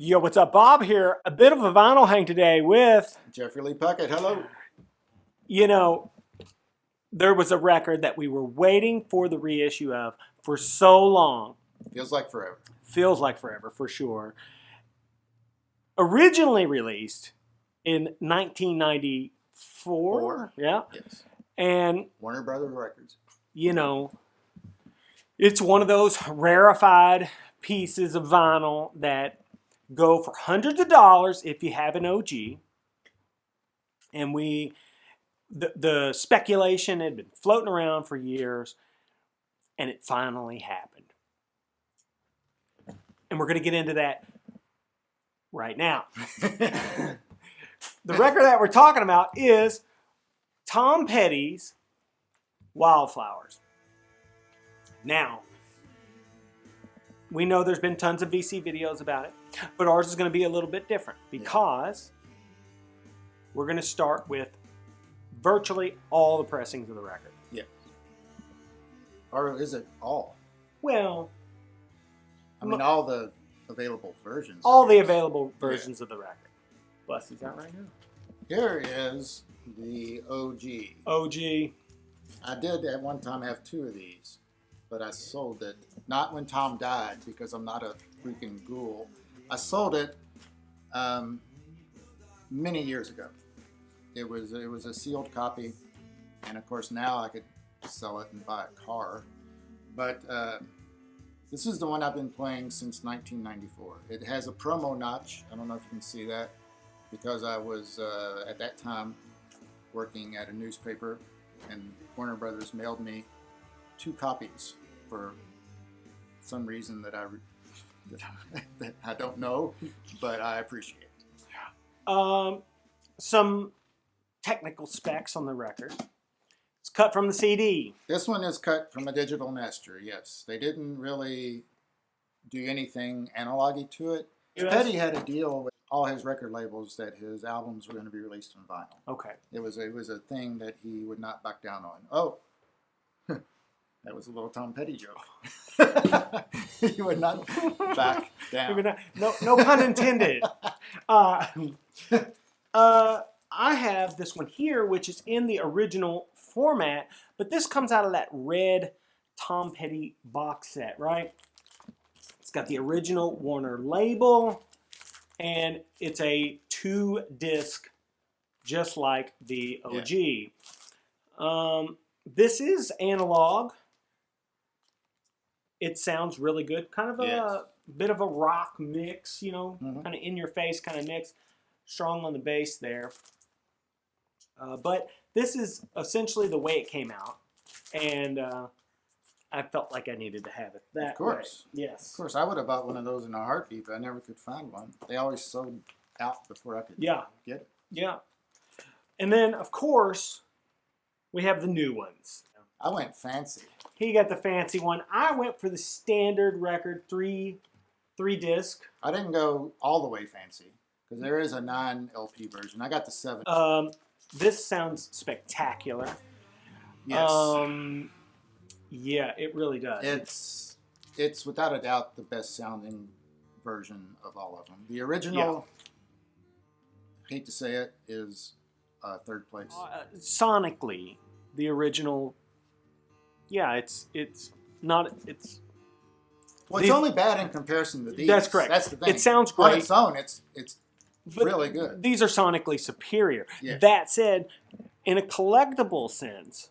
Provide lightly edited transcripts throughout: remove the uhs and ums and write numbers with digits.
Yo, what's up? Bob here. A bit of a vinyl hang today with, Jeffrey Lee Puckett, hello. you know, there was a record that we were waiting for the reissue of for so long. Feels like forever. Feels like forever, for sure. Originally released in 1994. Yeah. Yes. And, Warner Brothers Records. you know, it's one of those rarefied pieces of vinyl that go for hundreds of dollars if you have an OG. And the speculation had been floating around for years, and it finally happened. And we're going to get into that right now. The record that we're talking about is Tom Petty's Wildflowers. Now, we know there's been tons of VC videos about it, but ours is going to be a little bit different because we're going to start with virtually all the pressings of the record. Yes. Or is it all? Well, I mean, all the available versions. all the available versions of the record. Busty's out right now. Here is the OG. OG. I did at one time have two of these, but I sold it. Not when Tom died, because I'm not a freaking ghoul. I sold it many years ago. It was a sealed copy, and of course now I could sell it and buy a car. But this is the one I've been playing since 1994. It has a promo notch. I don't know if you can see that, because I was at that time working at a newspaper, and Warner Brothers mailed me 2 copies for some reason that I don't know, but I appreciate. Some technical specs on the record. It's cut from the CD. This one is cut from a digital master, yes. They didn't really do anything analog-y to it. Petty had a deal with all his record labels that his albums were going to be released on vinyl. Okay. It was a thing that he would not back down on. Oh, that was a little Tom Petty joke. He would not back down. No pun intended. I have this one here, which is in the original format, but this comes out of that red Tom Petty box set, right? It's got the original Warner label, and it's a 2-disc, just like the OG. Yeah. This is analog. It sounds really good. Kind of a bit of a rock mix, you know, kind of in-your-face kind of mix. Strong on the bass there. But this is essentially the way it came out. And I felt like I needed to have it that way. Of course. Yes. Of course, I would have bought one of those in a heartbeat, but I never could find one. They always sold out before I could get it. Yeah. And then, of course, we have the new ones. I went fancy. He got the fancy one. I went for the standard record, 3-disc. I didn't go all the way fancy, because there is a 9 LP version. I got the 7. This sounds spectacular. Yes. Yeah, it really does. It's without a doubt the best sounding version of all of them. The original, hate to say it, is third place. Sonically, the original, it's not. Well, it's only bad in comparison to these. That's correct. That's the thing. It sounds great. On its own, it's really good. These are sonically superior. Yeah. That said, in a collectible sense,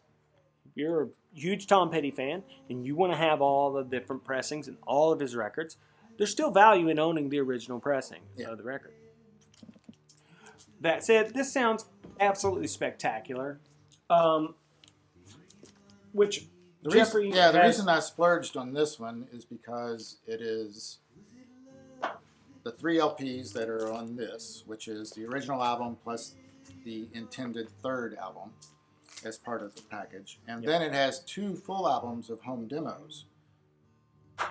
if you're a huge Tom Petty fan and you want to have all the different pressings and all of his records, there's still value in owning the original pressing of the record. That said, this sounds absolutely spectacular. Which The Jeffrey reason I splurged on this one is because it is the 3 LPs that are on this, which is the original album plus the intended 3rd album as part of the package. And then it has 2 full albums of home demos,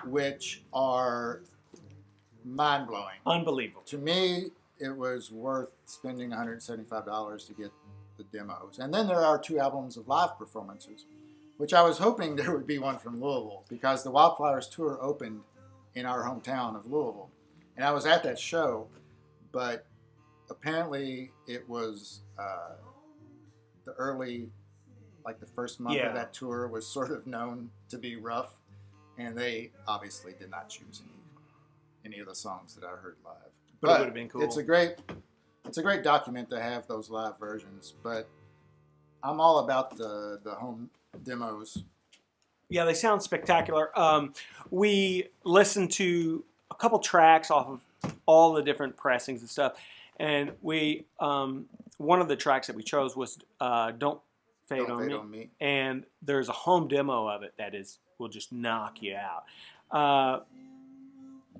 which are mind-blowing. Unbelievable. To me, it was worth spending $175 to get the demos. And then there are 2 albums of live performances, which I was hoping there would be one from Louisville, because the Wildflowers tour opened in our hometown of Louisville. And I was at that show, but apparently it was the early, like the first month of that tour was sort of known to be rough, and they obviously did not choose any of the songs that I heard live. But it would have been cool. It's a great document to have those live versions, but I'm all about the home demos. Yeah, they sound spectacular. We listened to a couple tracks off of all the different pressings and stuff, and we one of the tracks that we chose was "Don't Fade on Me," and there's a home demo of it that will just knock you out.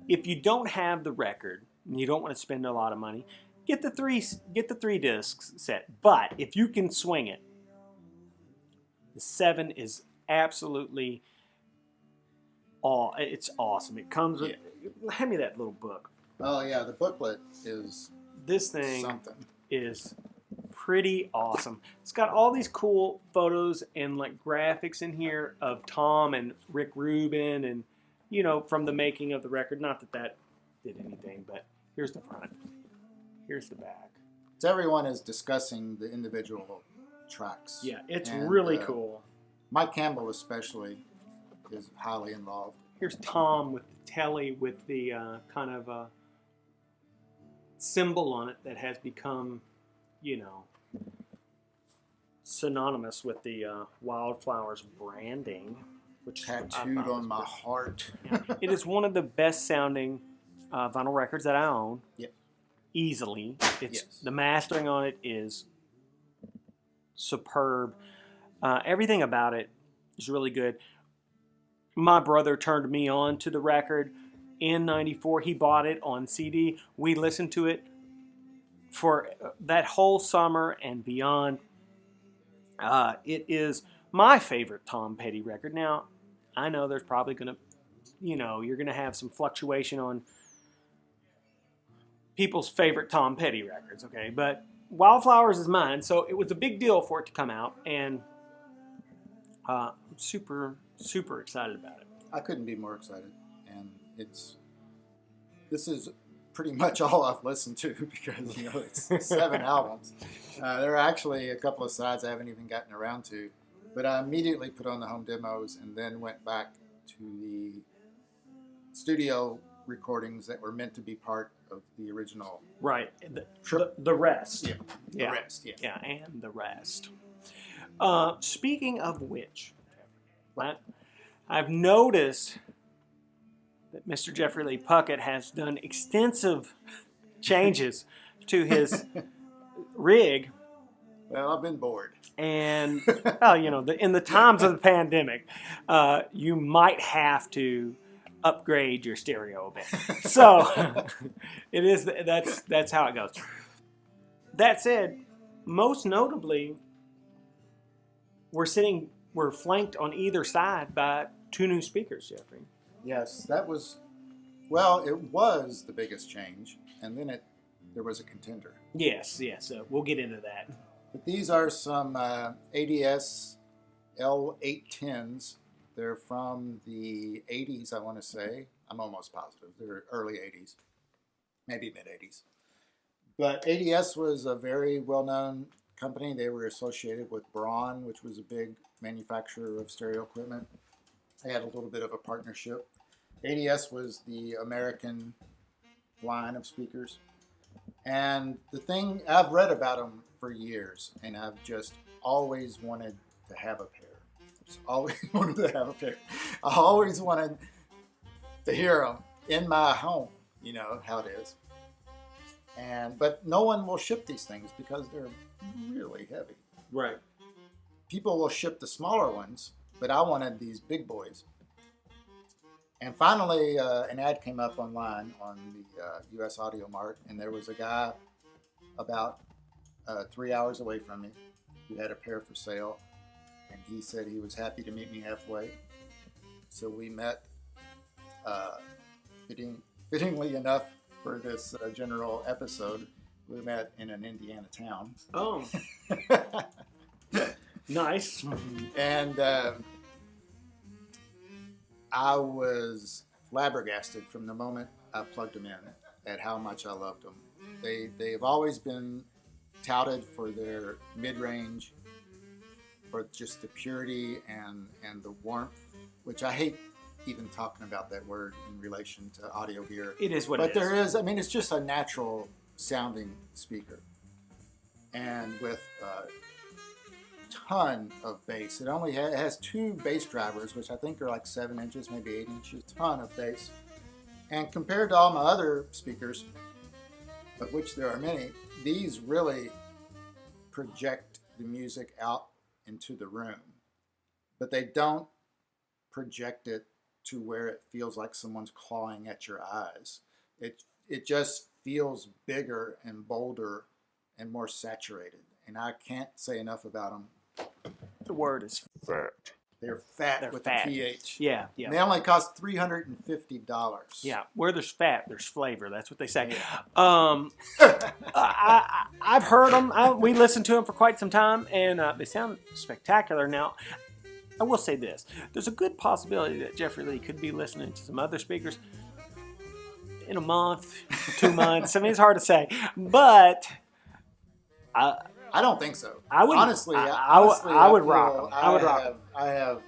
If you don't have the record and you don't want to spend a lot of money, get the three discs set. But if you can swing it, the 7 is absolutely it's awesome. It comes with hand me that little book. Oh yeah, the booklet is this thing something. Is pretty awesome. It's got all these cool photos and like graphics in here of Tom and Rick Rubin and from the making of the record. Not that did anything, but here's the front. Here's the back. So everyone is discussing the individual tracks. Yeah, it's really cool. Mike Campbell especially is highly involved. Here's Tom with the telly with the kind of symbol on it that has become, synonymous with the Wildflowers branding, which tattooed on my heart. Yeah. It is one of the best sounding vinyl records that I own. Yep. Easily. The mastering on it is superb. Everything about it is really good. My brother turned me on to the record in '94. He bought it on CD. We listened to it for that whole summer and beyond. It is my favorite Tom Petty record. Now, I know there's probably going to, you're going to have some fluctuation on people's favorite Tom Petty records, okay? But Wildflowers is mine, so it was a big deal for it to come out, and I'm super, super excited about it. I couldn't be more excited, and this is pretty much all I've listened to because it's 7 albums. There are actually a couple of sides I haven't even gotten around to, but I immediately put on the home demos and then went back to the studio recordings that were meant to be part of the original. Right. The rest. Yeah. The rest, yeah. Yeah, and the rest. Speaking of which, I've noticed that Mr. Jeffrey Lee Puckett has done extensive changes to his rig. Well, I've been bored. And, in the times of the pandemic, you might have to upgrade your stereo a bit. So, that's how it goes. That said, most notably, we're flanked on either side by 2 new speakers, Jeffrey. Yes, it was the biggest change, and then there was a contender. Yes, we'll get into that. But these are some ADS L810s. They're from the 80s, I want to say. I'm almost positive. They're early 80s, maybe mid-80s. But ADS was a very well-known company. They were associated with Braun, which was a big manufacturer of stereo equipment. They had a little bit of a partnership. ADS was the American line of speakers. And the thing, I've read about them for years, and I've just always wanted to have a pair. Just always wanted to have a pair. I always wanted to hear them in my home, how it is. But no one will ship these things because they're really heavy. Right. People will ship the smaller ones, but I wanted these big boys. And finally, an ad came up online on the U.S. Audio Mart, and there was a guy about 3 hours away from me who had a pair for sale, and he said he was happy to meet me halfway. So we met, fittingly enough for this general episode, we met in an Indiana town. Oh. Nice. And I was flabbergasted from the moment I plugged them in. at how much I loved them. They've always been touted for their mid-range, for just the purity and the warmth, which I hate even talking about that word in relation to audio gear. It is what but it is. there is, I mean, it's just a natural sounding speaker. And with a ton of bass. It only has 2 bass drivers, which I think are like 7 inches, maybe 8 inches, ton of bass. And compared to all my other speakers, of which there are many, these really project the music out into the room. But they don't project it to where it feels like someone's clawing at your eyes. It just feels bigger and bolder and more saturated. And I can't say enough about them. The word is fat. They're fat They're with fat. a PH. Yeah, yeah. And they only cost $350. Yeah, where there's fat, there's flavor. That's what they say. Yeah. I've heard them. We listened to them for quite some time, and they sound spectacular. Now, I will say this. There's a good possibility that Jeffrey Lee could be listening to some other speakers in a month, 2 months. I mean, it's hard to say. But I don't think so. I would honestly, I would rock them. I would rock them. I have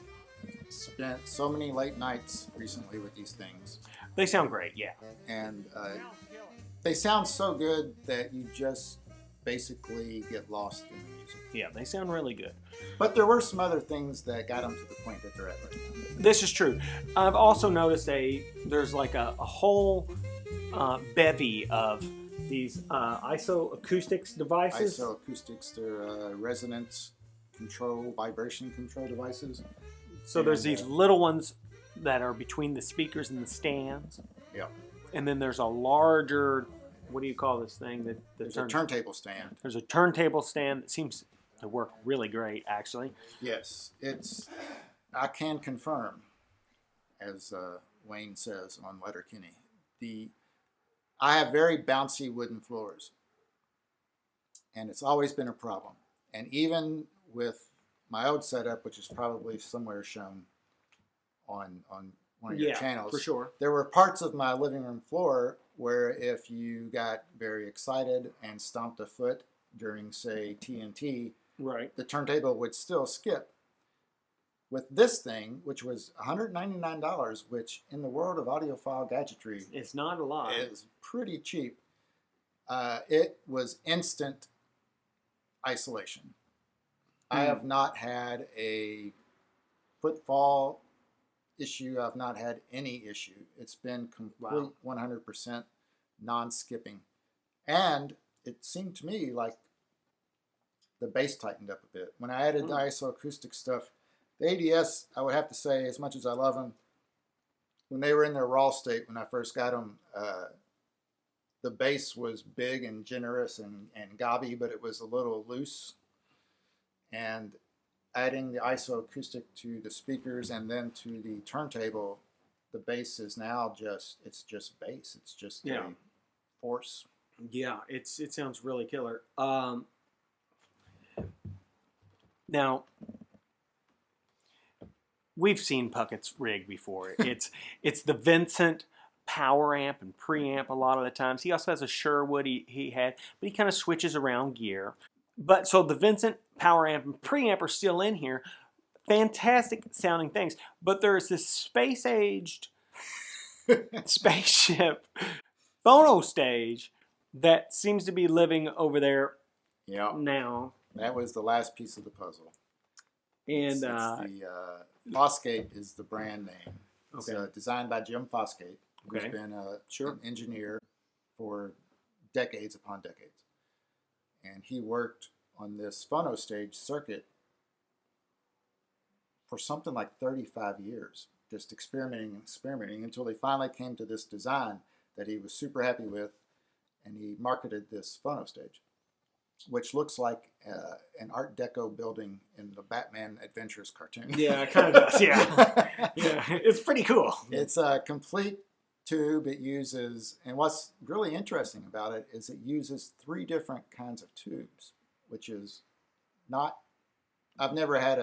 spent so many late nights recently with these things, They sound great, yeah. and they sound so good that you just basically get lost in the music. Yeah, they sound really good. But there were some other things that got them to the point that they're at right now. This is true. I've also noticed there's like a whole bevy of these isoacoustics devices. Isoacoustics, they're resonance control, vibration control devices. So there's these little ones that are between the speakers and the stands. Yeah. And then there's a larger, what do you call this thing? There's a turntable stand. There's a turntable stand that seems to work really great, actually. Yes, I can confirm, as Wayne says on Letterkenny, I have very bouncy wooden floors, and it's always been a problem. And even with my old setup, which is probably somewhere shown on one of your channels, for sure, there were parts of my living room floor where if you got very excited and stomped a foot during, say, TNT, right, the turntable would still skip. With this thing, which was $199, which in the world of audiophile gadgetry it's not a lot. is pretty cheap, it was instant isolation. I have not had a footfall issue. I've not had any issue. It's been complete 100% non-skipping. And it seemed to me like the bass tightened up a bit. When I added the isoacoustic stuff, the ADS, I would have to say, as much as I love them, when they were in their raw state, when I first got them, the bass was big and generous and gobby, but it was a little loose. And adding the isoacoustic to the speakers and then to the turntable, the bass is now it's just bass. It's just a force. Yeah, it sounds really killer. Now, we've seen Puckett's rig before. It's the Vincent power amp and preamp a lot of the times. He also has a Sherwood he had, but he kind of switches around gear. But so the Vincent power amp and preamp are still in here. Fantastic sounding things. But there's this space-aged spaceship phono stage that seems to be living over there now. That was the last piece of the puzzle. And Foskate is the brand name. It's Okay. designed by Jim Foskate, who's Okay. been an engineer for decades upon decades. And he worked on this phono stage circuit for something like 35 years, just experimenting until he finally came to this design that he was super happy with, and he marketed this phono stage, which looks like an Art Deco building in the Batman Adventures cartoon. Yeah, it kind of does. Yeah, yeah, it's pretty cool. It's a complete tube. It uses, and what's really interesting about it is it uses 3 different kinds of tubes, which is not. I've never had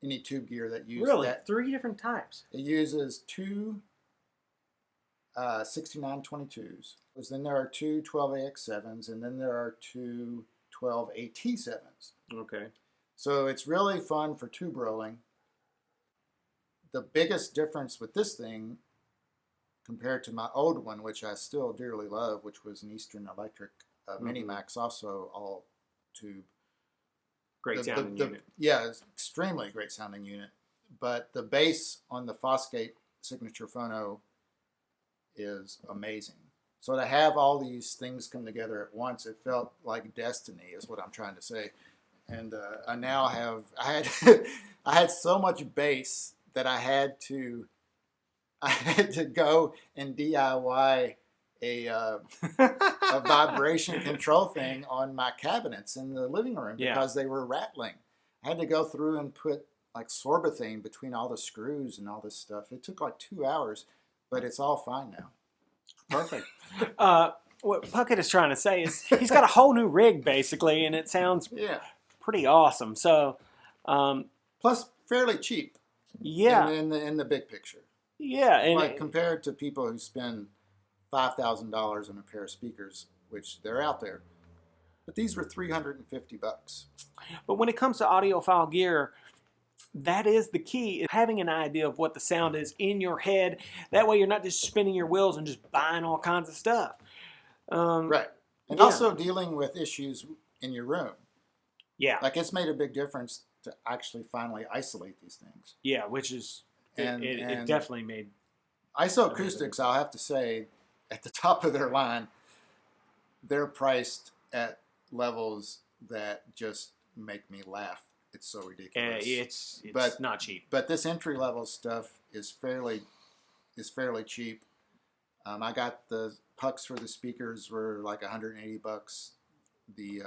any tube gear that uses Really, that. 3 different types. It uses 2 6922s. Then there are two 12AX7s, and then there are two 12AT7s. Okay. So it's really fun for tube rolling. The biggest difference with this thing compared to my old one, which I still dearly love, which was an Eastern Electric Minimax, also all tube. Great sounding unit. Yeah, it's extremely great sounding unit. But the bass on the Fosgate Signature Phono is amazing. So to have all these things come together at once, it felt like destiny, is what I'm trying to say. And I now have, I had so much bass that I had to go and DIY a vibration control thing on my cabinets in the living room because they were rattling. I had to go through and put like sorbothane between all the screws and all this stuff. It took like 2 hours, but it's all fine now. Perfect. What Puckett is trying to say is he's got a whole new rig basically, and it sounds pretty awesome. So, plus fairly cheap. Yeah. In the big picture. Yeah, and like compared to people who spend $5,000 on a pair of speakers, which they're out there. But these were $350. But when it comes to audiophile gear, that is the key, is having an idea of what the sound is in your head. That way you're not just spinning your wheels and just buying all kinds of stuff. Right. And also dealing with issues in your room. Yeah. Like it's made a big difference to actually finally isolate these things. Yeah, which is, it definitely made. Isoacoustics, I'll have to say, at the top of their line, they're priced at levels that just make me laugh. It's so ridiculous. It's not cheap. But this entry level stuff is fairly cheap. I got the pucks for the speakers were like $180. The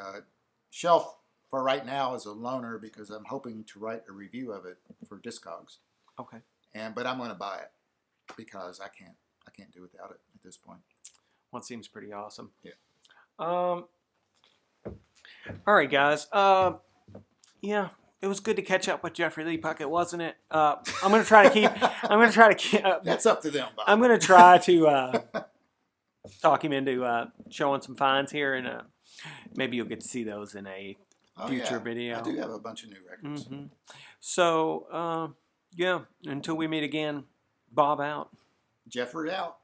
shelf for right now is a loaner because I'm hoping to write a review of it for Discogs. Okay. But I'm going to buy it because I can't do without it at this point. Well, it seems pretty awesome. Yeah. All right, guys. Yeah, it was good to catch up with Jeffrey Lee Puckett, wasn't it? I'm going to try to keep. That's up to them, Bob. I'm going to try to talk him into showing some finds here, and maybe you'll get to see those in a future video. I do have a bunch of new records. Mm-hmm. So, yeah, until we meet again, Bob out. Jeffrey out.